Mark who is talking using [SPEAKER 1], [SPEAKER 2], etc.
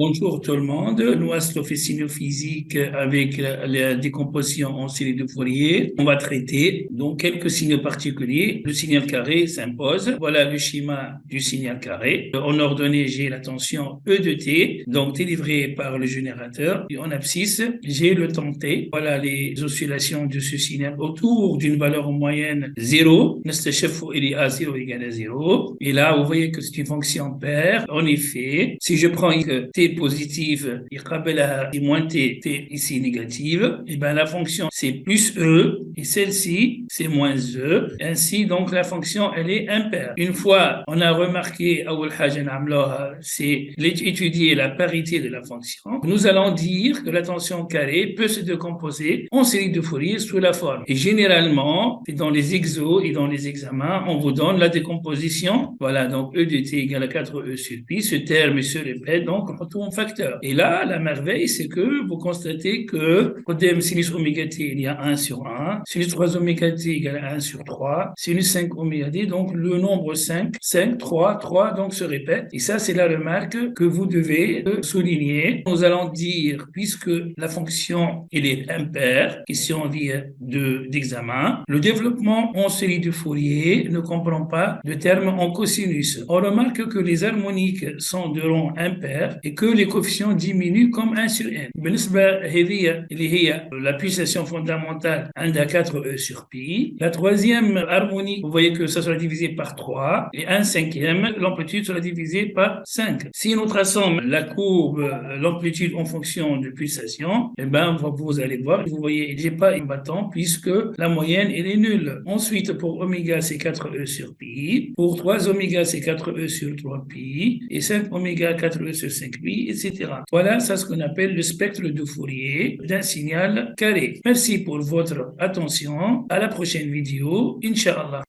[SPEAKER 1] Bonjour tout le monde. Nous, astrophysique avec la décomposition en série de Fourier, on va traiter donc quelques signaux particuliers. Le signal carré s'impose. Voilà le schéma du signal carré. En ordonnée, j'ai la tension E de t, donc délivrée par le générateur. Et en abscisse, j'ai le temps t. Voilà les oscillations de ce signal autour d'une valeur moyenne 0. Il est à 0 égale à 0. Et là, vous voyez que c'est une fonction paire. En effet, si je prends t positive, et moins t ici négative, et ben la fonction c'est plus e, et celle-ci c'est moins e. Ainsi, donc la fonction elle est impaire. Une fois on a remarqué, c'est étudier la parité de la fonction, nous allons dire que la tension carrée peut se décomposer en série de Fourier sous la forme. Et généralement, dans les exos et dans les examens, on vous donne la décomposition. Voilà, donc e de t égale à 4e sur pi. Ce terme se répète, donc on retrouve un facteur. Et là, la merveille, c'est que vous constatez que au sinus oméga t, il y a 1 sur 1. Sinus 3 oméga t égale à 1 sur 3. Sinus 5 oméga t, donc le nombre 5, 3, donc se répète. Et ça, c'est la remarque que vous devez souligner. Nous allons dire, puisque la fonction, elle est impaire, question d'examen, le développement en série de Fourier ne comprend pas de terme en cosinus. On remarque que les harmoniques sont de rang impair et que les coefficients diminuent comme 1 sur n. La pulsation fondamentale 1 à 4e sur pi. La troisième harmonique, vous voyez que ça sera divisé par 3 et 1/5, l'amplitude sera divisée par 5. Si nous traçons la courbe, l'amplitude en fonction de pulsation, eh ben, vous allez voir, vous voyez, j'ai pas un bâton puisque la moyenne, elle est nulle. Ensuite, pour oméga, c'est 4e sur pi. Pour 3 oméga, c'est 4e sur 3 pi. Et 5 oméga, 4e sur 5 pi, etc. Voilà, c'est ce qu'on appelle le spectre de Fourier d'un signal carré. Merci pour votre attention. À la prochaine vidéo. Inch'Allah.